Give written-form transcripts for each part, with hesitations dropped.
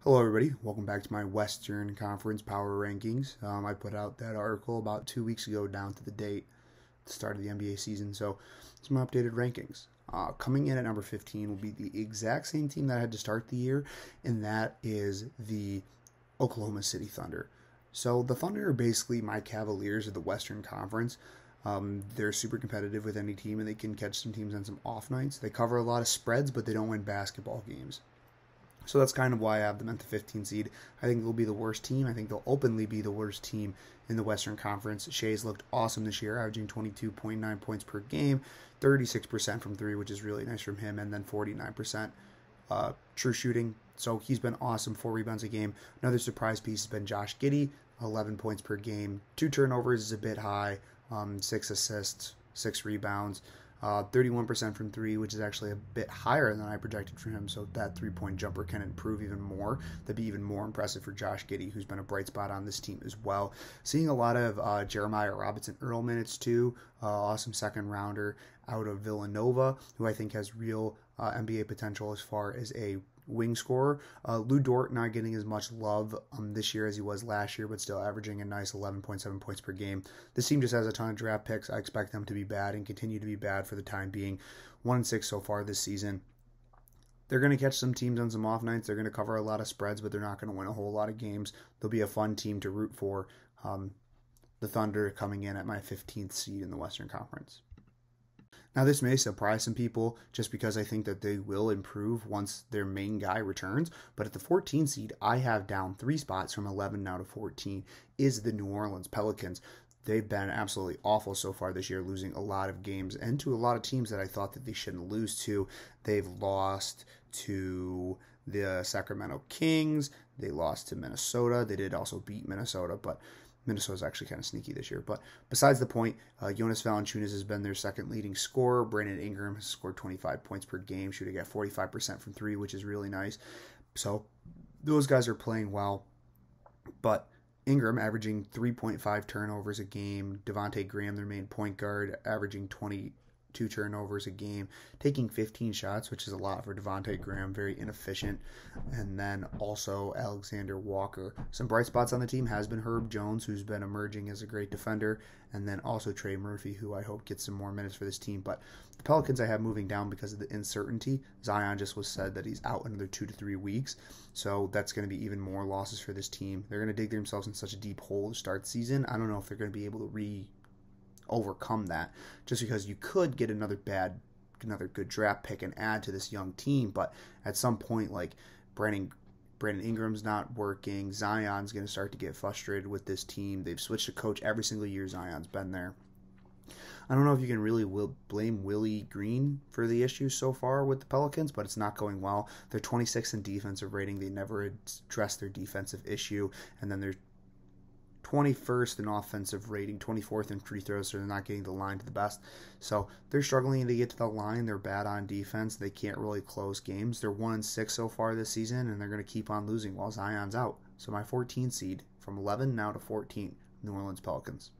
Hello, everybody. Welcome back to my Western Conference Power Rankings. I put out that article about 2 weeks ago, down to the date, the start of the NBA season. So, some updated rankings. Coming in at number 15 will be the exact same team that I had to start the year, and that is the Oklahoma City Thunder. So, the Thunder are basically my Cavaliers of the Western Conference. They're super competitive with any team, and they can catch some teams on some off nights. They cover a lot of spreads, but they don't win basketball games. So that's kind of why I have them at the 15 seed. I think they'll be the worst team. I think they'll openly be the worst team in the Western Conference. Shea's looked awesome this year, averaging 22.9 points per game, 36% from three, which is really nice from him, and then 49% true shooting. So he's been awesome, 4 rebounds a game. Another surprise piece has been Josh Giddey, 11 points per game. 2 turnovers is a bit high, 6 assists, 6 rebounds. 31% from three, which is actually a bit higher than I projected for him, so that three-point jumper can improve even more. That'd be even more impressive for Josh Giddey, who's been a bright spot on this team as well. Seeing a lot of Jeremiah Robinson-Earl minutes, too. Awesome second-rounder out of Villanova, who I think has real NBA potential as far as a wing scorer. Lou Dort not getting as much love this year as he was last year, but still averaging a nice 11.7 points per game. This team just has a ton of draft picks. I expect them to be bad and continue to be bad for the time being. 1-6 so far this season. They're going to catch some teams on some off nights. They're going to cover a lot of spreads, but they're not going to win a whole lot of games. They'll be a fun team to root for. The Thunder coming in at my 15th seed in the Western Conference. Now, this may surprise some people just because I think that they will improve once their main guy returns. But at the 14 seed, I have down 3 spots from 11 now to 14 is the New Orleans Pelicans. They've been absolutely awful so far this year, losing a lot of games and to a lot of teams that I thought that they shouldn't lose to. They've lost to the Sacramento Kings. They lost to Minnesota. They did also beat Minnesota, but Minnesota's actually kind of sneaky this year. But besides the point, Jonas Valanciunas has been their second leading scorer. Brandon Ingram has scored 25 points per game, shooting at 45% from three, which is really nice. So those guys are playing well. But Ingram averaging 3.5 turnovers a game. Devontae Graham, their main point guard, averaging 22 turnovers a game, taking 15 shots, which is a lot for Devontae Graham, very inefficient. And then also Alexander Walker. Some bright spots on the team has been Herb Jones, who's been emerging as a great defender, and then also Trey Murphy, who I hope gets some more minutes for this team. But the Pelicans I have moving down because of the uncertainty. Zion just was said that he's out another 2 to 3 weeks, so that's going to be even more losses for this team. They're going to dig themselves in such a deep hole to start the season. I don't know if they're going to be able to overcome that, just because you could get another good draft pick and add to this young team, but at some point, like Brandon Ingram's not working, Zion's going to start to get frustrated with this team. They've switched to coach every single year Zion's been there. I don't know if you can really blame Willie Green for the issues so far with the Pelicans, but it's not going well. They're 26th in defensive rating. They never addressed their defensive issue, and then they're 21st in offensive rating, 24th in free throws, so they're not getting the line to the best. So they're struggling to get to the line. They're bad on defense. They can't really close games. They're 1-6 so far this season, and they're going to keep on losing while Zion's out. So my 14 seed from 11 now to 14, New Orleans Pelicans.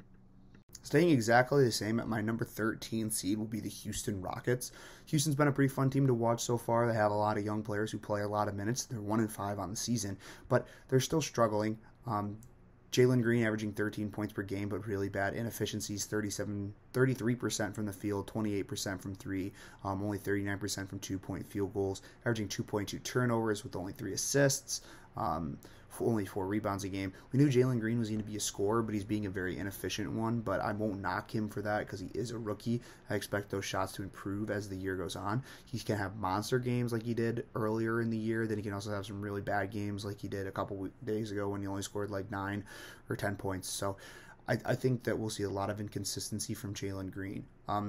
Staying exactly the same at my number 13 seed will be the Houston Rockets. Houston's been a pretty fun team to watch so far. They have a lot of young players who play a lot of minutes. They're 1-5 on the season, but they're still struggling. Jalen Green averaging 13 points per game, but really bad inefficiencies, 33% from the field, 28% from three, only 39% from 2-point field goals, averaging 2.2 turnovers with only 3 assists, only 4 rebounds a game. We knew Jalen Green was going to be a scorer, but he's being a very inefficient one, but I won't knock him for that because he is a rookie. I expect those shots to improve as the year goes on. He can have monster games like he did earlier in the year, then he can also have some really bad games like he did a couple days ago when he only scored like 9 or 10 points. So I think that we'll see a lot of inconsistency from Jalen Green.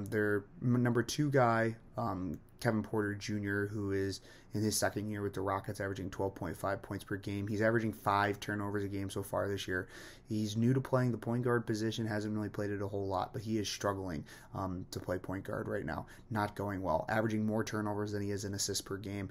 Their number 2 guy, Kevin Porter Jr., who is in his second year with the Rockets, averaging 12.5 points per game. He's averaging 5 turnovers a game so far this year. He's new to playing the point guard position, hasn't really played it a whole lot, but he is struggling to play point guard right now. Not going well. Averaging more turnovers than he is in assists per game.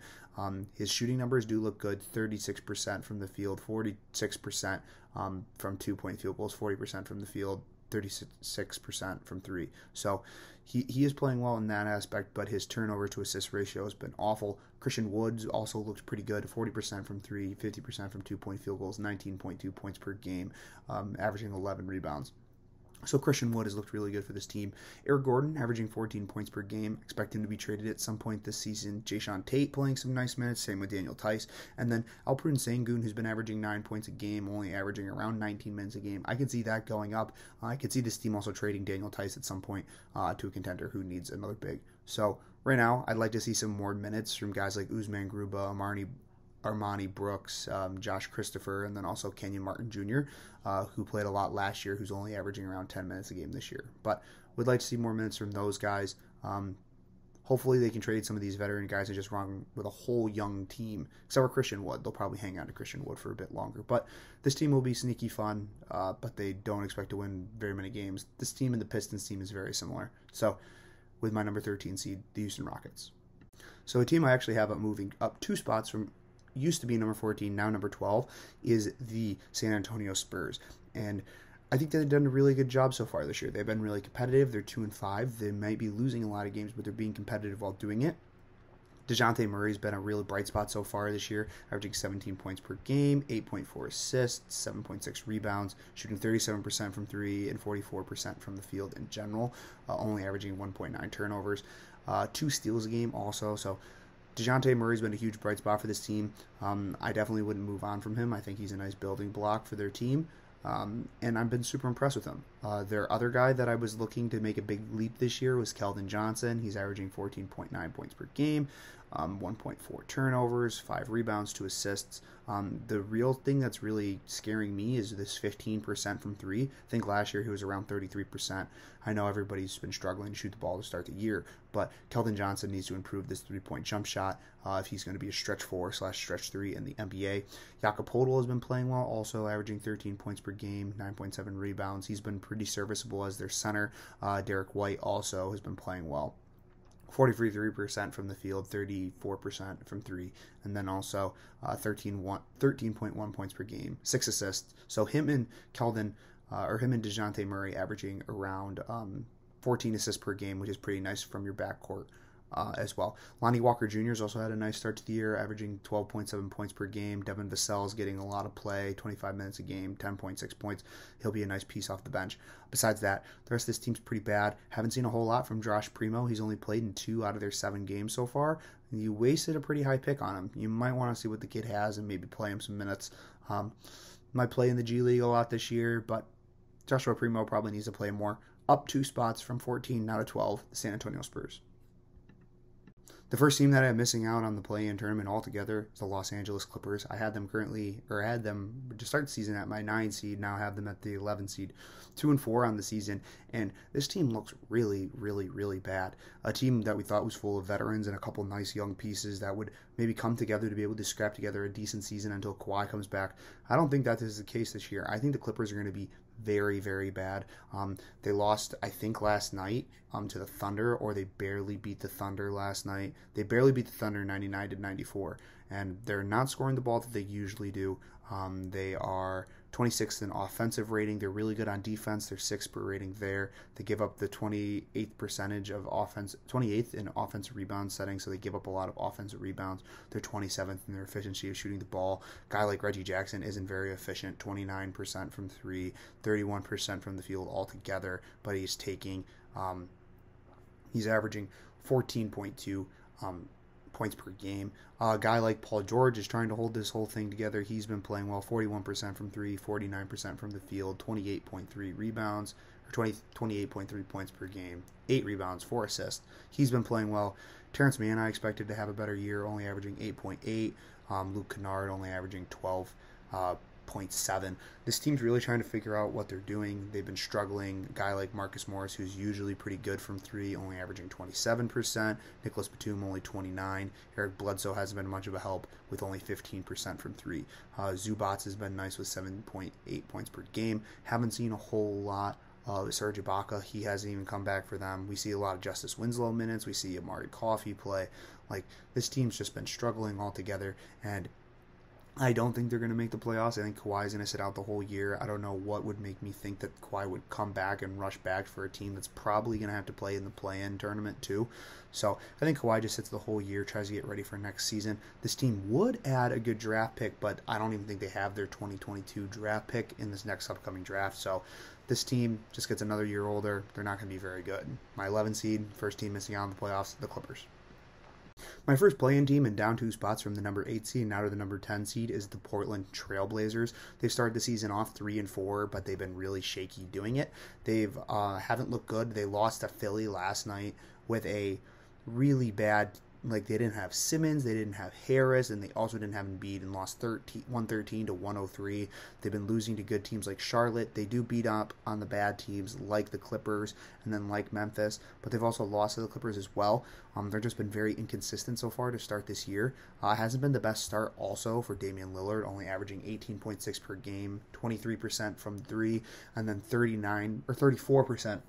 His shooting numbers do look good, 36% from the field, 46% from 2-point field goals, 40% from the field, 36% from three. So he is playing well in that aspect, but his turnover to assist ratio has been awful. Christian Woods also looks pretty good, 40% from three, 50% from 2-point field goals, 19.2 points per game, averaging 11 rebounds. So Christian Wood has looked really good for this team. Eric Gordon averaging 14 points per game. Expect him to be traded at some point this season. Jayshawn Tate playing some nice minutes. Same with Daniel Tice. And then Alperen Sengun, who's been averaging 9 points a game, only averaging around 19 minutes a game. I could see that going up. I could see this team also trading Daniel Tice at some point to a contender who needs another big. So right now, I'd like to see some more minutes from guys like Usman Garuba, Armani Brooks, Josh Christopher, and then also Kenyon Martin Jr., who played a lot last year, who's only averaging around 10 minutes a game this year. But we'd like to see more minutes from those guys. Hopefully they can trade some of these veteran guys and just run with a whole young team, except for Christian Wood. They'll probably hang on to Christian Wood for a bit longer. But this team will be sneaky fun, but they don't expect to win very many games. This team and the Pistons team is very similar. So with my number 13 seed, the Houston Rockets. So a team I actually have moving up 2 spots from used to be number 14, now number 12, is the San Antonio Spurs. And I think they've done a really good job so far this year. They've been really competitive. They're 2-5. They might be losing a lot of games, but they're being competitive while doing it. DeJounte Murray's been a really bright spot so far this year, averaging 17 points per game, 8.4 assists, 7.6 rebounds, shooting 37% from 3 and 44% from the field in general, only averaging 1.9 turnovers. 2 steals a game also, so DeJounte Murray's been a huge bright spot for this team. I definitely wouldn't move on from him. I think he's a nice building block for their team. And I've been super impressed with him. Their other guy that I was looking to make a big leap this year was Keldon Johnson. He's averaging 14.9 points per game, 1.4 turnovers, 5 rebounds, 2 assists. The real thing that's really scaring me is this 15% from 3. I think last year he was around 33%. I know everybody's been struggling to shoot the ball to start the year, but Keldon Johnson needs to improve this 3-point jump shot if he's going to be a stretch 4/stretch 3 in the NBA. Jakob Poeltl has been playing well, also averaging 13 points per game, 9.7 rebounds. He's been pretty serviceable as their center. Derek White also has been playing well. 43% from the field, 34% from 3, and then also 13.1 points per game, 6 assists. So him and DeJounte Murray averaging around 14 assists per game, which is pretty nice from your backcourt as well. Lonnie Walker Jr. has also had a nice start to the year, averaging 12.7 points per game. Devin Vassell's getting a lot of play, 25 minutes a game, 10.6 points. He'll be a nice piece off the bench. Besides that, the rest of this team's pretty bad. Haven't seen a whole lot from Josh Primo. He's only played in 2 out of their 7 games so far. You wasted a pretty high pick on him. You might want to see what the kid has and maybe play him some minutes. Might play in the G League a lot this year, but Joshua Primo probably needs to play more. Up 2 spots from 14 now to 12, the San Antonio Spurs. The first team that I'm missing out on the play-in tournament altogether is the Los Angeles Clippers. I had them to start the season at my 9 seed, now have them at the 11 seed, 2-4 on the season, and this team looks really, really, really bad. A team that we thought was full of veterans and a couple nice young pieces that would maybe come together to be able to scrap together a decent season until Kawhi comes back. I don't think that is the case this year. I think the Clippers are going to be very, very bad. They lost, I think, last night to the Thunder, or they barely beat the Thunder last night. They barely beat the Thunder 99-94, and they're not scoring the ball that they usually do. They are 26th in offensive rating. They're really good on defense. They're 6th per rating there. They give up the 28th percentage of offense, 28th in offensive rebound setting, so they give up a lot of offensive rebounds. They're 27th in their efficiency of shooting the ball. A guy like Reggie Jackson isn't very efficient, 29% from 3, 31% from the field altogether, but he's averaging 14.2 points per game. A guy like Paul George is trying to hold this whole thing together. He's been playing well, 41% from 3, 49% from the field, 28.3 rebounds, or 28.3 points per game, 8 rebounds, 4 assists. He's been playing well. Terrence Mann, I expected to have a better year, only averaging 8.8. Luke Kennard only averaging 12.7. This team's really trying to figure out what they're doing. They've been struggling. A guy like Marcus Morris, who's usually pretty good from 3, only averaging 27%. Nicholas Batum only 29. Eric Bledsoe hasn't been much of a help with only 15% from 3. Zubats has been nice with 7.8 points per game. Haven't seen a whole lot of Serge Ibaka. He hasn't even come back for them. We see a lot of Justice Winslow minutes. We see Amari Coffey play. Like, this team's just been struggling altogether, and I don't think they're going to make the playoffs. I think Kawhi's going to sit out the whole year. I don't know what would make me think that Kawhi would come back and rush back for a team that's probably going to have to play in the play-in tournament too. So I think Kawhi just sits the whole year, tries to get ready for next season. This team would add a good draft pick, but I don't even think they have their 2022 draft pick in this next upcoming draft. So this team just gets another year older. They're not going to be very good. My 11 seed, first team missing out on the playoffs, the Clippers. My first play-in team and down 2 spots from the number 8 seed now to the number 10 seed is the Portland Trailblazers. They've started the season off 3-4, but they've been really shaky doing it. They've haven't looked good. They lost to Philly last night with a really bad, like they didn't have Simmons, they didn't have Harris, and they also didn't have Embiid and lost 113 to 103. They've been losing to good teams like Charlotte. They do beat up on the bad teams like the Clippers and then like Memphis, but they've also lost to the Clippers as well. They've just been very inconsistent so far to start this year. Hasn't been the best start also for Damian Lillard, only averaging 18.6 per game, 23% from 3, and then 34%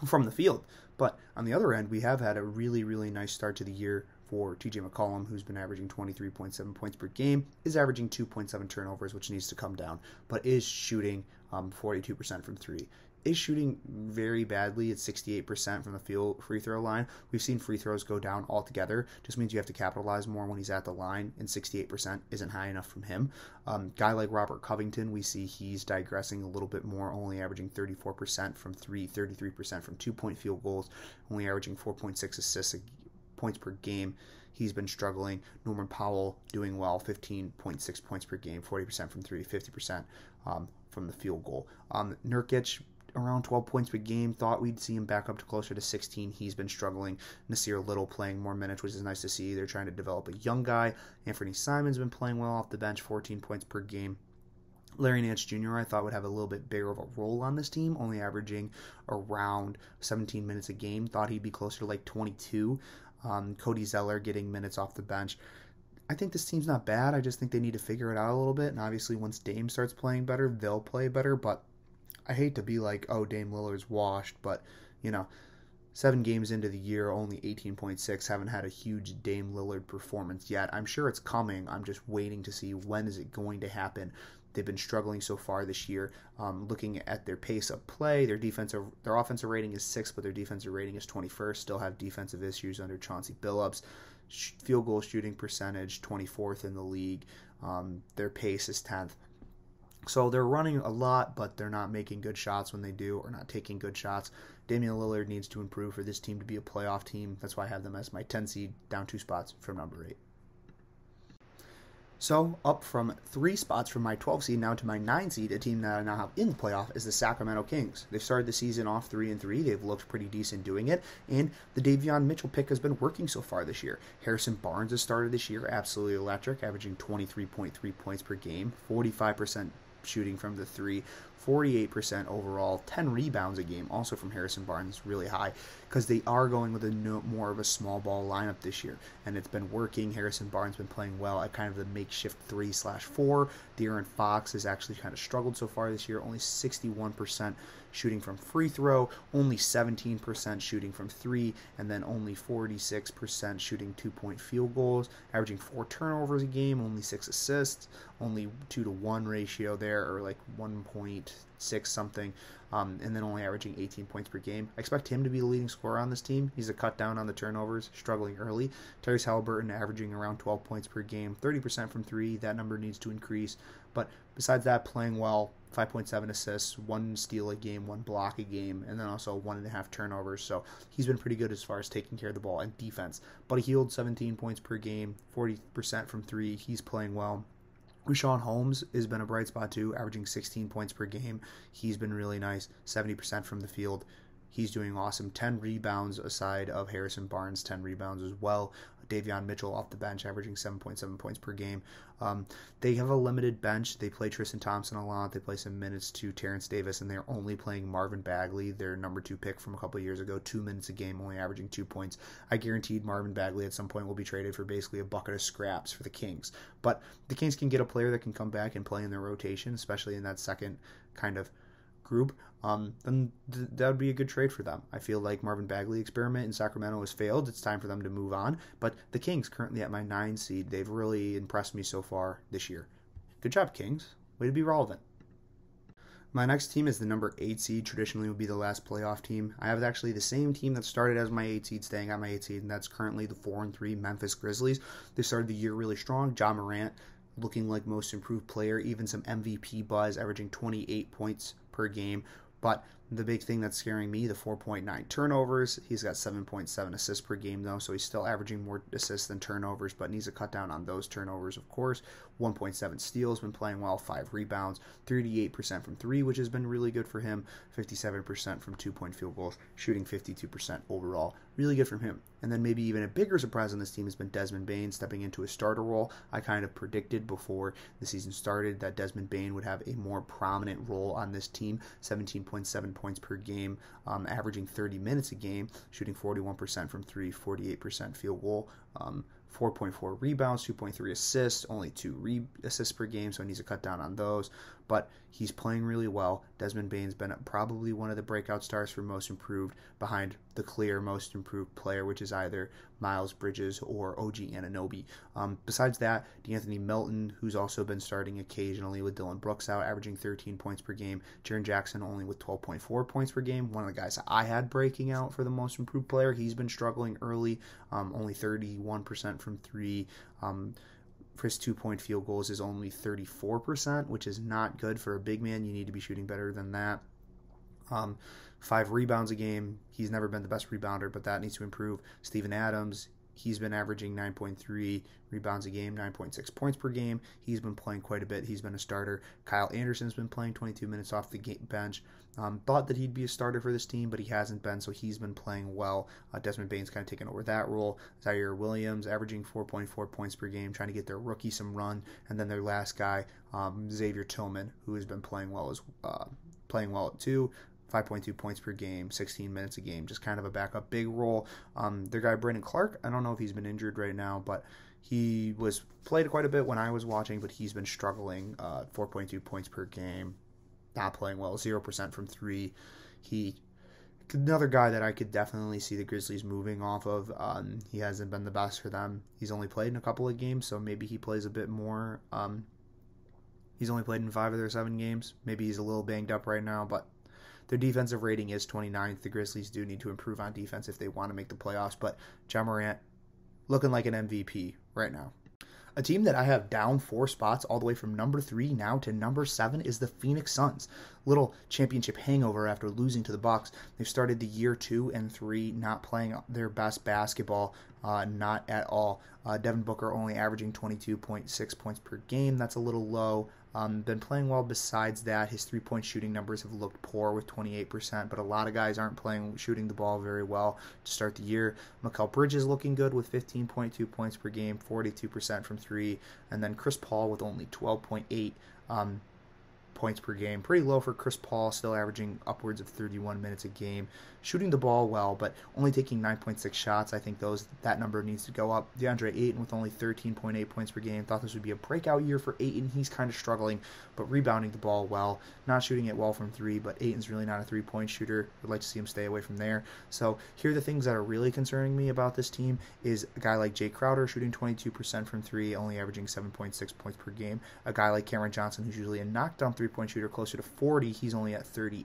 from the field. But on the other end, we have had a really, really nice start to the year for TJ McCollum, who's been averaging 23.7 points per game, is averaging 2.7 turnovers, which needs to come down, but is shooting 42% from 3. Is shooting very badly at 68% from the field free throw line. We've seen free throws go down altogether. Just means you have to capitalize more when he's at the line, and 68% isn't high enough from him. Guy like Robert Covington, we see he's digressing a little bit more, only averaging 34% from 3, 33% from 2-point field goals, only averaging 4.6 assists points per game. He's been struggling. Norman Powell doing well, 15.6 points per game, 40% from 3, 50% from the field goal. Nurkic, around 12 points per game. Thought we'd see him back up to closer to 16. He's been struggling. Nasir Little playing more minutes, which is nice to see. They're trying to develop a young guy. Anthony Simon's been playing well off the bench, 14 points per game. Larry Nance Jr. I thought would have a little bit bigger of a role on this team, only averaging around 17 minutes a game. Thought he'd be closer to like 22. Cody Zeller getting minutes off the bench. I think this team's not bad. I just think they need to figure it out a little bit. And obviously once Dame starts playing better, they'll play better. But I hate to be like, oh, Dame Lillard's washed, but, 7 games into the year, only 18.6, haven't had a huge Dame Lillard performance yet. I'm sure it's coming. I'm just waiting to see when is it going to happen. They've been struggling so far this year. Looking at their pace of play, their offensive rating is 6th, but their defensive rating is 21st. Still have defensive issues under Chauncey Billups. Field goal shooting percentage, 24th in the league. Their pace is 10th. So they're running a lot, but they're not making good shots when they do, or not taking good shots. Damian Lillard needs to improve for this team to be a playoff team. That's why I have them as my 10 seed, down 2 spots from number 8. So up from 3 spots from my 12 seed now to my 9 seed, a team that I now have in the playoff is the Sacramento Kings. They've started the season off 3-3. They've looked pretty decent doing it, and the Davion Mitchell pick has been working so far this year. Harrison Barnes has started this year absolutely electric, averaging 23.3 points per game, 45% shooting from the 3, 48% overall, 10 rebounds a game, also from Harrison Barnes, really high, because they are going with more of a small ball lineup this year, and it's been working. Harrison Barnes been playing well at kind of the makeshift 3/4. De'Aaron Fox has actually kind of struggled so far this year, only 61% shooting from free throw, only 17% shooting from 3, and then only 46% shooting 2-point field goals, averaging 4 turnovers a game, only 6 assists, only 2-to-1 ratio there, or like 1.6 something, and then only averaging 18 points per game. I expect him to be the leading scorer on this team. He's a cut down on the turnovers, struggling early. Tyrese Halliburton averaging around 12 points per game, 30% from 3. That number needs to increase. But besides that, playing well, 5.7 assists, 1 steal a game, 1 block a game, and then also 1.5 turnovers. So he's been pretty good as far as taking care of the ball and defense. But he held 17 points per game, 40% from 3. He's playing well. Richaun Holmes has been a bright spot too, averaging 16 points per game. He's been really nice, 70% from the field. He's doing awesome. 10 rebounds aside of Harrison Barnes, 10 rebounds as well. Davion Mitchell off the bench, averaging 7.7 points per game. They have a limited bench. They play Tristan Thompson a lot. They play some minutes to Terrence Davis, and they're only playing Marvin Bagley, their number 2 pick from a couple of years ago, 2 minutes a game, only averaging 2 points. I guaranteed Marvin Bagley at some point will be traded for basically a bucket of scraps for the Kings. But the Kings can get a player that can come back and play in their rotation, especially in that second kind of group, then that would be a good trade for them. I feel like Marvin Bagley experiment in Sacramento has failed. It's time for them to move on. But the Kings, currently at my 9 seed, they've really impressed me so far this year. Good job, Kings. Way to be relevant. My next team is the number 8 seed. Traditionally would be the last playoff team. I have actually the same team that started as my 8 seed, staying at my 8 seed, and that's currently the 4-3 Memphis Grizzlies. They started the year really strong. Ja Morant looking like most improved player, even some MVP buzz, averaging 28 points per game. But the big thing that's scaring me, the 4.9 turnovers. He's got 7.7 assists per game, though, so he's still averaging more assists than turnovers, but needs to cut down on those turnovers, of course. 1.7 steals, been playing well, 5 rebounds, 38% from 3, which has been really good for him, 57% from 2-point field goals, shooting 52% overall. Really good from him. And then maybe even a bigger surprise on this team has been Desmond Bane stepping into a starter role. I kind of predicted before the season started that Desmond Bane would have a more prominent role on this team, 17.7 points per game, averaging 30 minutes a game, shooting 41% from 3, 48% field goal, 4.4 rebounds, 2.3 assists, only 2 assists per game, so he needs to cut down on those. But he's playing really well. Desmond Bane's been probably one of the breakout stars for most improved, behind the clear most improved player, which is either Miles Bridges or OG Anunoby. Besides that, D'Anthony Melton, who's also been starting occasionally with Dylan Brooks out, averaging 13 points per game. Jaren Jackson only with 12.4 points per game. One of the guys I had breaking out for the most improved player. He's been struggling early, only 31% from 3. For his 2-point field goals is only 34%, which is not good for a big man. You need to be shooting better than that. 5 rebounds a game. He's never been the best rebounder, but that needs to improve. Steven Adams, he's been averaging 9.3 rebounds a game, 9.6 points per game. He's been playing quite a bit. He's been a starter. Kyle Anderson's been playing 22 minutes off the bench. Thought that he'd be a starter for this team, but he hasn't been, so he's been playing well. Desmond Bane's kind of taken over that role. Zaire Williams averaging 4.4 points per game, trying to get their rookie some run. And then their last guy, Xavier Tillman, who has been playing well too. 5.2 points per game, 16 minutes a game, just kind of a backup big role. Their guy, Brandon Clark, I don't know if he's been injured right now, but he was played quite a bit when I was watching, but he's been struggling, 4.2 points per game, not playing well, 0% from 3. Another guy that I could definitely see the Grizzlies moving off of. He hasn't been the best for them. He's only played in a couple of games, so maybe he plays a bit more. He's only played in 5 of their 7 games. Maybe he's a little banged up right now, but their defensive rating is 29th. The Grizzlies do need to improve on defense if they want to make the playoffs, but Ja Morant looking like an MVP right now. A team that I have down 4 spots all the way from number 3 now to number 7 is the Phoenix Suns. Little championship hangover after losing to the Bucks. They've started the year 2 and 3 not playing their best basketball, not at all. Devin Booker only averaging 22.6 points per game. That's a little low. Been playing well besides that. His 3-point shooting numbers have looked poor with 28%, but a lot of guys aren't shooting the ball very well to start the year. Mikal Bridges looking good with 15.2 points per game, 42% from 3, and then Chris Paul with only 12.8 points per game. Pretty low for Chris Paul, still averaging upwards of 31 minutes a game. Shooting the ball well, but only taking 9.6 shots. I think that number needs to go up. DeAndre Ayton with only 13.8 points per game. Thought this would be a breakout year for Ayton. He's kind of struggling, but rebounding the ball well. Not shooting it well from 3, but Ayton's really not a 3-point shooter. Would like to see him stay away from there. So here are the things that are really concerning me about this team is a guy like Jay Crowder shooting 22% from 3, only averaging 7.6 points per game. A guy like Cameron Johnson, who's usually a knockdown 3-point shooter, closer to 40. He's only at 34%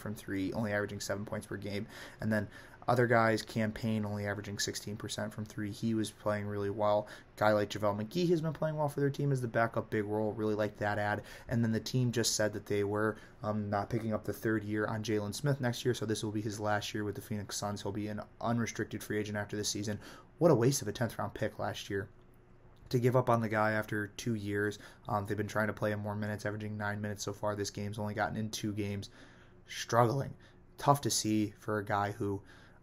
from 3, only averaging 7 points per game. And then other guys, Campaign only averaging 16% from 3. He was playing really well. Guy like JaVale McGee has been playing well for their team as the backup big role. Really like that ad. And then the team just said that they were not picking up the 3rd year on Jalen Smith next year, so this will be his last year with the Phoenix Suns. He'll be an unrestricted free agent after this season. What a waste of a 10th round pick last year to give up on the guy after 2 years. They've been trying to play him more minutes, averaging 9 minutes so far. This game's only gotten in 2 games. Struggling. Tough to see for a guy who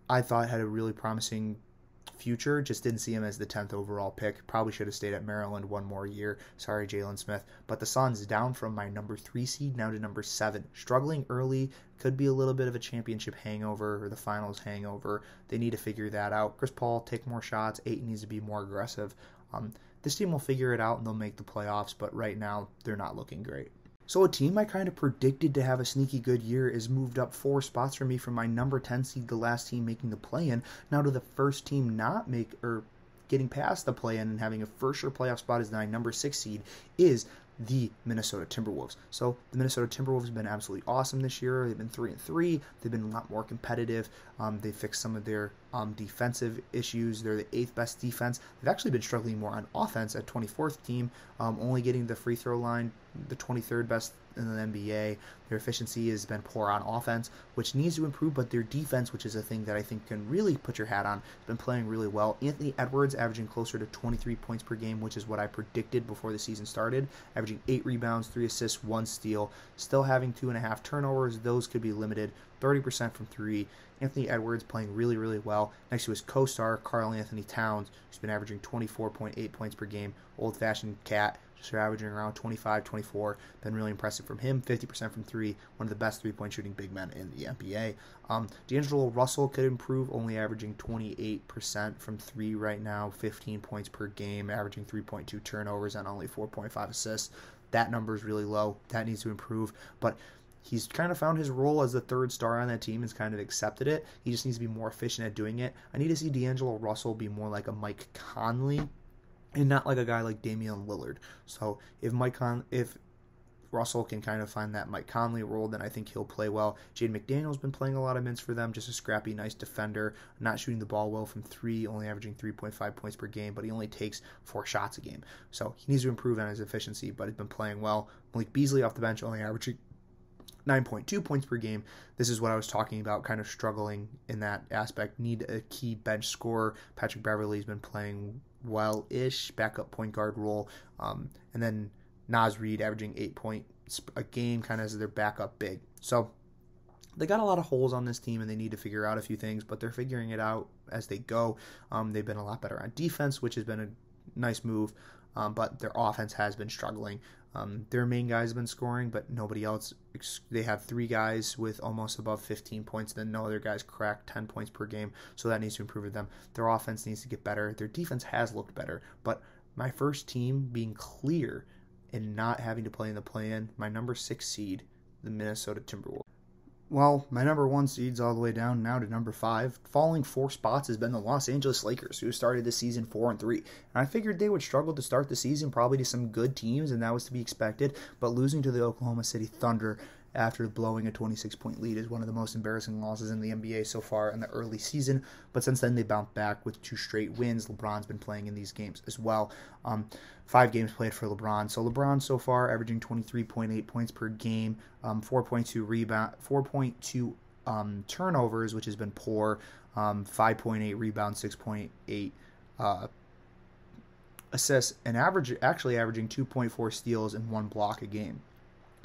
I thought had a really promising future. Just didn't see him as the 10th overall pick. Probably should have stayed at Maryland one more year. Sorry, Jalen Smith. But the Suns down from my number 3 seed now to number 7. Struggling early. Could be a little bit of a championship hangover or the finals hangover. They need to figure that out. Chris Paul, take more shots. Ayton needs to be more aggressive. This team will figure it out and they'll make the playoffs, but right now they're not looking great. So a team I kind of predicted to have a sneaky good year is moved up 4 spots for me from my number 10 seed, the last team making the play-in, now to the first team not make or getting past the play-in and having a for-sure playoff spot as my number 6 seed is the Minnesota Timberwolves. So the Minnesota Timberwolves have been absolutely awesome this year. They've been 3-3. They've been a lot more competitive. They fixed some of their defensive issues. They're the 8th best defense. They've actually been struggling more on offense at 24th team, only getting the free throw line, the 23rd best in the NBA. Their efficiency has been poor on offense, which needs to improve, but their defense, which is a thing that I think can really put your hat on, has been playing really well. Anthony Edwards averaging closer to 23 points per game, which is what I predicted before the season started, averaging 8 rebounds, 3 assists, 1 steal, still having 2.5 turnovers. Those could be limited. 30% from 3. Anthony Edwards playing really, really well next to his co-star, Karl Anthony Towns, who's been averaging 24.8 points per game. Old-fashioned cat, just averaging around 25, 24. Been really impressive from him. 50% from 3. One of the best three-point shooting big men in the NBA. D'Angelo Russell could improve, only averaging 28% from 3 right now. 15 points per game, averaging 3.2 turnovers and only 4.5 assists. That number is really low. That needs to improve. But he's kind of found his role as the third star on that team and has kind of accepted it. He just needs to be more efficient at doing it. I need to see D'Angelo Russell be more like a Mike Conley and not like a guy like Damian Lillard. So if Russell can kind of find that Mike Conley role, then I think he'll play well. Jaden McDaniel's been playing a lot of minutes for them, just a scrappy, nice defender, not shooting the ball well from 3, only averaging 3.5 points per game, but he only takes 4 shots a game. So he needs to improve on his efficiency, but he's been playing well. Malik Beasley off the bench, only averaging 9.2 points per game. This is what I was talking about, kind of struggling in that aspect. Need a key bench scorer. Patrick Beverley's been playing well-ish, backup point guard role. And then Naz Reid averaging 8 points a game, kind of as their backup big. So they got a lot of holes on this team, and they need to figure out a few things, but they're figuring it out as they go. They've been a lot better on defense, which has been a nice move, but their offense has been struggling. Their main guys have been scoring, but nobody else. They have 3 guys with almost above 15 points, then no other guys crack 10 points per game, so that needs to improve with them. Their offense needs to get better. Their defense has looked better, but my first team being clear and not having to play in the play-in, my number 6 seed, the Minnesota Timberwolves. Well, my number 1 seed's all the way down now to number 5. Falling 4 spots has been the Los Angeles Lakers, who started the season 4-3. And I figured they would struggle to start the season, probably to some good teams, and that was to be expected. But losing to the Oklahoma City Thunder after blowing a 26-point lead is one of the most embarrassing losses in the NBA so far in the early season. But since then, they bounced back with 2 straight wins. LeBron's been playing in these games as well. 5 games played for LeBron. So LeBron so far averaging 23.8 points per game, 4.2 turnovers, which has been poor, 5.8 rebounds, 6.8 assists, and actually averaging 2.4 steals and 1 block a game.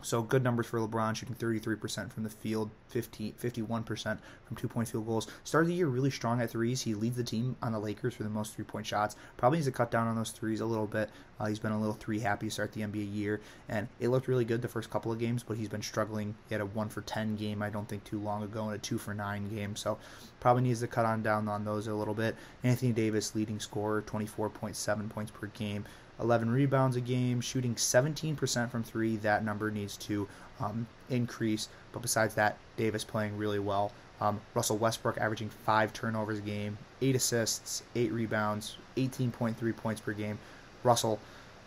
So good numbers for LeBron, shooting 33% from the field, 51% from 2-point field goals. Started the year really strong at threes. He leads the team on the Lakers for the most 3-point shots. Probably needs to cut down on those threes a little bit. He's been a little 3 happy to start the NBA year, and it looked really good the first couple of games, but he's been struggling. He had a 1-for-10 game, I don't think too long ago, and a 2-for-9 game, so probably needs to cut down on those a little bit. Anthony Davis, leading scorer, 24.7 points per game. 11 rebounds a game, shooting 17% from 3. That number needs to increase. But besides that, Davis playing really well. Russell Westbrook averaging 5 turnovers a game, 8 assists, 8 rebounds, 18.3 points per game. Russell,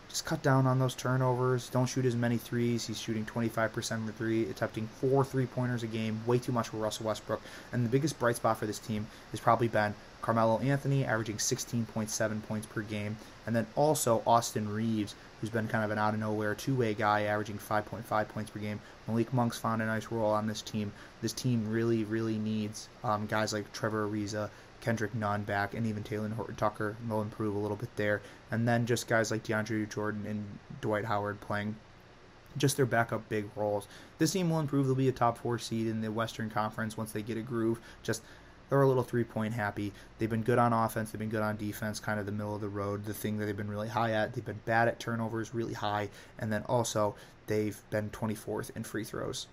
just cut down on those turnovers. Don't shoot as many threes. He's shooting 25% from 3, attempting 4 3-pointers a game. Way too much for Russell Westbrook. And the biggest bright spot for this team has probably been Carmelo Anthony, averaging 16.7 points per game. And then also Austin Reeves, who's been kind of an out-of-nowhere 2-way guy, averaging 5.5 points per game. Malik Monk's found a nice role on this team. This team really, really needs guys like Trevor Ariza, Kendrick Nunn back, and even Taylor Horton-Tucker will improve a little bit there. And then just guys like DeAndre Jordan and Dwight Howard playing just their backup big roles. This team will improve. They'll be a top 4 seed in the Western Conference once they get a groove. They're a little 3-point happy. They've been good on offense. They've been good on defense, kind of the middle of the road, the thing that they've been really high at. They've been bad at turnovers, really high. And then also they've been 24th in free throws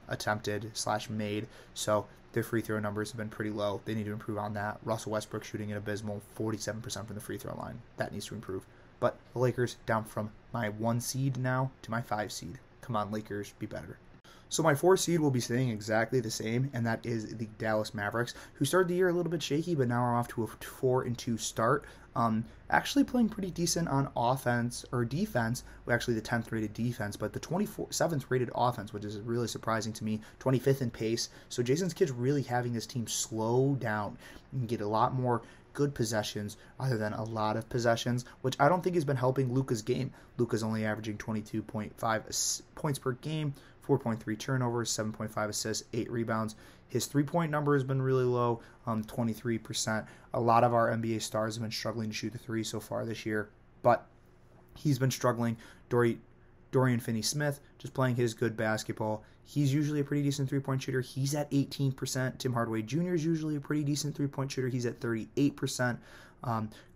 attempted/made. So their free throw numbers have been pretty low. They need to improve on that. Russell Westbrook shooting an abysmal 47% from the free throw line. That needs to improve. But the Lakers down from my 1 seed now to my 5 seed. Come on, Lakers, be better. So my 4 seed will be staying exactly the same, and that is the Dallas Mavericks, who started the year a little bit shaky, but now are off to a 4-2 start. Actually playing pretty decent on offense or defense. Actually, the 10th rated defense, but the 27th rated offense, which is really surprising to me. 25th in pace. So Jason Kidd's really having this team slow down and get a lot more good possessions other than a lot of possessions, which I don't think has been helping Luka's game. Luka's only averaging 22.5 points per game, 4.3 turnovers, 7.5 assists, 8 rebounds. His three-point number has been really low, 23%. A lot of our NBA stars have been struggling to shoot the three so far this year, but he's been struggling. Dorian Finney-Smith just playing his good basketball. He's usually a pretty decent three-point shooter. He's at 18%. Tim Hardaway Jr. is usually a pretty decent three-point shooter. He's at 38%.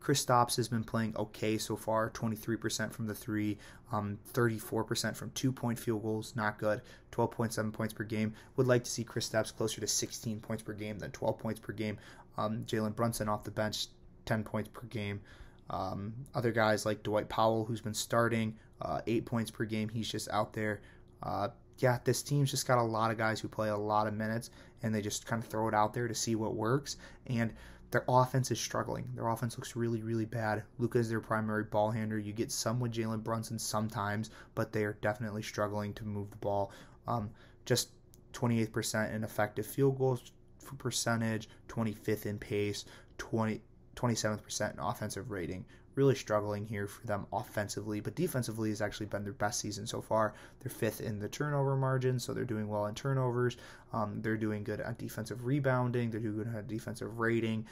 Kristaps has been playing okay so far, 23% from the three, 34% from two-point field goals, not good, 12.7 points per game. Would like to see Kristaps closer to 16 points per game than 12 points per game. Jalen Brunson off the bench, 10 points per game. Other guys like Dwight Powell, who's been starting, 8 points per game. He's just out there. This team's just got a lot of guys who play a lot of minutes, and they just kind of throw it out there to see what works. And their offense is struggling. Their offense looks really, really bad. Luka is their primary ball handler. You get some with Jalen Brunson sometimes, but they are definitely struggling to move the ball. Just 28% in effective field goals percentage, 25th in pace, 27% in offensive rating. Really struggling here for them offensively, but defensively has actually been their best season so far. They're 5th in the turnover margin, so they're doing well in turnovers. They're doing good at defensive rebounding. They're doing good at defensive rating.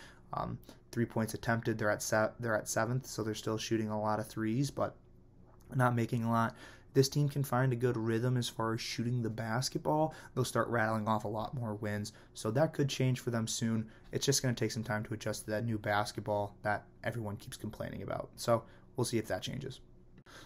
3 points attempted, they're at 7th, so they're still shooting a lot of threes, but not making a lot. This team can find a good rhythm as far as shooting the basketball. They'll start rattling off a lot more wins, so that could change for them soon. It's just going to take some time to adjust to that new basketball that everyone keeps complaining about. So we'll see if that changes.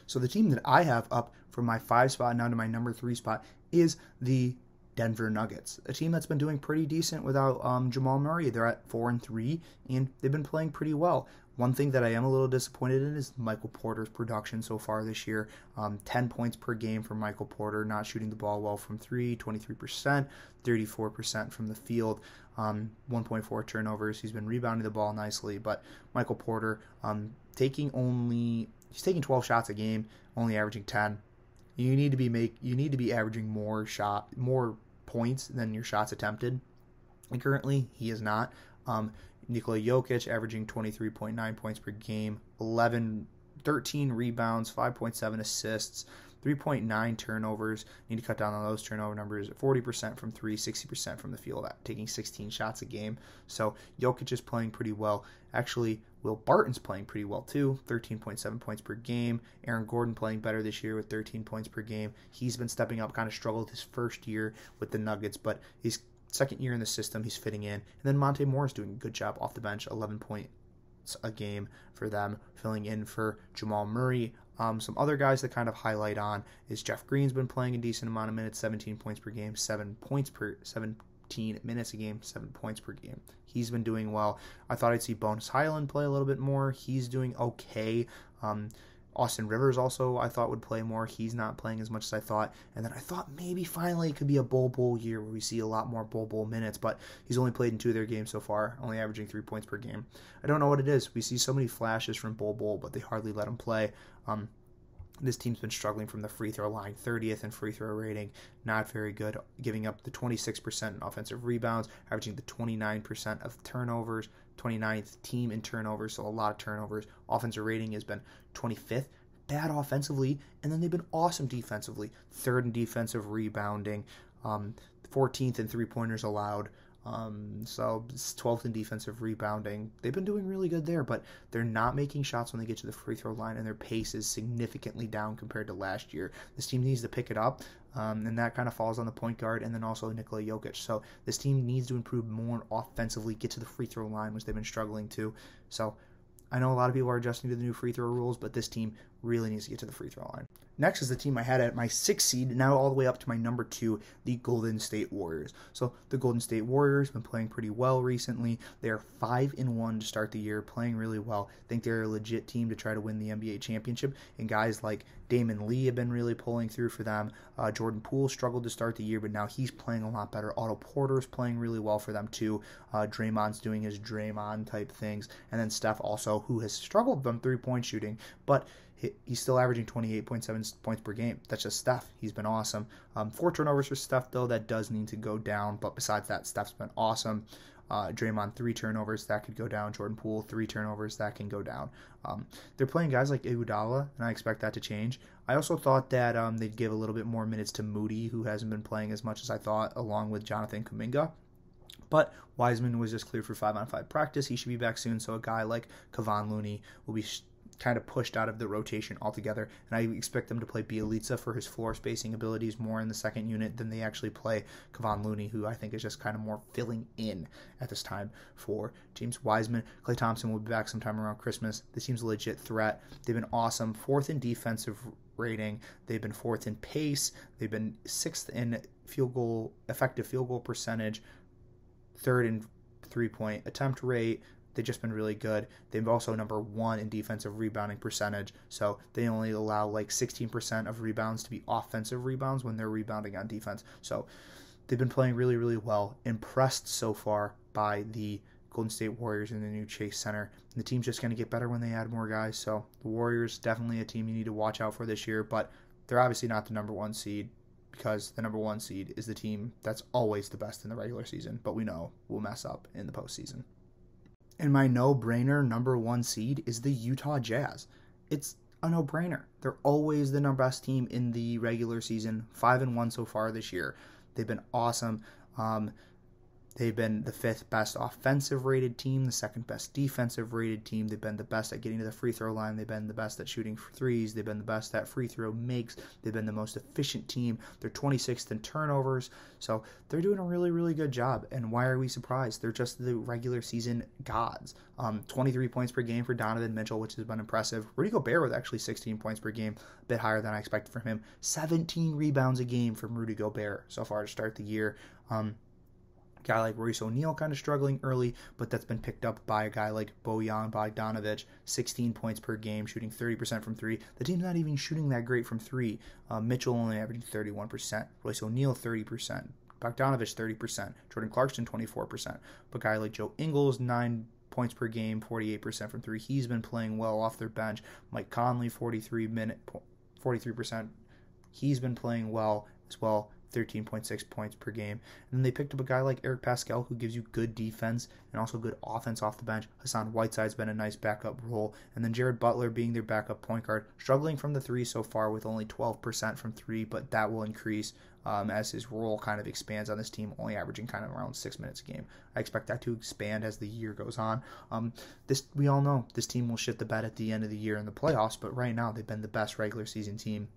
So the team that I have up from my 5 spot now to my number 3 spot is the Denver Nuggets, a team that's been doing pretty decent without Jamal Murray. They're at 4-3, and they've been playing pretty well. One thing that I am a little disappointed in is Michael Porter's production so far this year. 10 points per game for Michael Porter, not shooting the ball well from 3, 23%, 34% from the field, 1.4 turnovers. He's been rebounding the ball nicely, but Michael Porter taking 12 shots a game, only averaging 10. You need to be averaging more points than your shots attempted. And currently, he is not. Nikola Jokic averaging 23.9 points per game, 13 rebounds, 5.7 assists, 3.9 turnovers. Need to cut down on those turnover numbers. 40% from 3, 60% from the field, taking 16 shots a game. So Jokic is playing pretty well. Actually, Will Barton's playing pretty well too, 13.7 points per game. Aaron Gordon playing better this year with 13 points per game. He's been stepping up, kind of struggled his first year with the Nuggets, but he's second year in the system, he's fitting in. And then Monte Morris doing a good job off the bench, 11 points a game for them, filling in for Jamal Murray. Some other guys that kind of highlight on is Jeff Green's been playing a decent amount of minutes, 17 points per game, 17 minutes a game, 7 points per game. He's been doing well. I thought I'd see Bonus Highland play a little bit more. He's doing okay. Austin Rivers also I thought would play more. He's not playing as much as I thought. And then I thought maybe finally it could be a Bol year where we see a lot more Bol minutes, but he's only played in 2 of their games so far, only averaging 3 points per game. I don't know what it is. We see so many flashes from Bol, but they hardly let him play. This team's been struggling from the free throw line, 30th in free throw rating, not very good, giving up the 26% in offensive rebounds, averaging the 29% of turnovers, 29th team in turnovers, so a lot of turnovers. Offensive rating has been 25th, bad offensively, and then they've been awesome defensively, 3rd in defensive rebounding, 14th in three-pointers allowed, so 12th in defensive rebounding. They've been doing really good there, but they're not making shots when they get to the free throw line, and their pace is significantly down compared to last year. This team needs to pick it up, and that kind of falls on the point guard and then also Nikola Jokic. So this team needs to improve more offensively, get to the free throw line, which they've been struggling to. So I know a lot of people are adjusting to the new free throw rules, but this team really needs to get to the free throw line. Next is the team I had at my 6th seed, now all the way up to my number 2, the Golden State Warriors. So the Golden State Warriors have been playing pretty well recently. They're 5-1 to start the year, playing really well. I think they're a legit team to try to win the NBA championship. And guys like Damon Lee have been really pulling through for them. Jordan Poole struggled to start the year, but now he's playing a lot better. Otto Porter's playing really well for them too. Draymond's doing his Draymond type things. And then Steph also, who has struggled from three-point shooting, but he's still averaging 28.7 points per game. That's just Steph. He's been awesome. 4 turnovers for Steph, though. That does need to go down. But besides that, Steph's been awesome. Draymond, 3 turnovers. That could go down. Jordan Poole, 3 turnovers. That can go down. They're playing guys like Iguodala, and I expect that to change. I also thought that they'd give a little bit more minutes to Moody, who hasn't been playing as much as I thought, along with Jonathan Kuminga. But Wiseman was just cleared for 5-on-5 practice. He should be back soon. So a guy like Kevon Looney will be kind of pushed out of the rotation altogether, and I expect them to play Bielitsa for his floor spacing abilities more in the second unit than they actually play Kevon Looney, who I think is just kind of more filling in at this time for James Wiseman. Klay Thompson will be back sometime around Christmas. This team's a legit threat. They've been awesome. 4th in defensive rating. They've been 4th in pace. They've been 6th in effective field goal percentage, 3rd in 3-point attempt rate. They've just been really good. They've also number 1 in defensive rebounding percentage. So they only allow like 16% of rebounds to be offensive rebounds when they're rebounding on defense. So they've been playing really, really well. Impressed so far by the Golden State Warriors in the new Chase Center. And the team's just going to get better when they add more guys. So the Warriors, definitely a team you need to watch out for this year. But they're obviously not the number 1 seed, because the number 1 seed is the team that's always the best in the regular season, but we know will mess up in the postseason. And my no-brainer number 1 seed is the Utah Jazz. It's a no-brainer. They're always the best team in the regular season, 5-1 so far this year. They've been awesome. They've been the 5th best offensive rated team, the 2nd best defensive rated team. They've been the best at getting to the free throw line. They've been the best at shooting threes. They've been the best at free throw makes. They've been the most efficient team. They're 26th in turnovers. So they're doing a really, really good job. And why are we surprised? They're just the regular season gods. 23 points per game for Donovan Mitchell, which has been impressive. Rudy Gobert with actually 16 points per game, a bit higher than I expected from him. 17 rebounds a game from Rudy Gobert so far to start the year. Guy like Royce O'Neal kind of struggling early, but that's been picked up by a guy like Bojan Bogdanovic, 16 points per game, shooting 30% from 3. The team's not even shooting that great from 3. Mitchell only averaging 31%, Royce O'Neal 30%, Bogdanovic 30%, Jordan Clarkson 24%. But a guy like Joe Ingles, 9 points per game, 48% from 3. He's been playing well off their bench. Mike Conley, 43%. He's been playing well as well. 13.6 points per game. And then they picked up a guy like Eric Pascal, who gives you good defense and also good offense off the bench. Hassan Whiteside's been a nice backup role. And then Jared Butler being their backup point guard, struggling from the 3 so far with only 12% from 3, but that will increase as his role kind of expands on this team, only averaging kind of around 6 minutes a game. I expect that to expand as the year goes on. We all know this team will shit the bed at the end of the year in the playoffs, but right now they've been the best regular season team.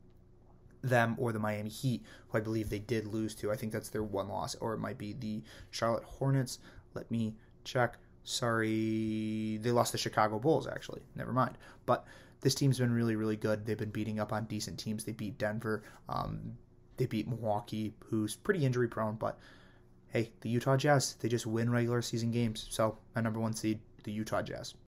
Them or the Miami Heat, who I believe they did lose to. I think that's their 1 loss, or it might be the Charlotte Hornets. Let me check. Sorry, they lost the Chicago Bulls, actually. Never mind. But this team's been really, really good. They've been beating up on decent teams. They beat Denver. They beat Milwaukee, who's pretty injury prone. But hey, the Utah Jazz, they just win regular season games. So my number 1 seed, the Utah Jazz.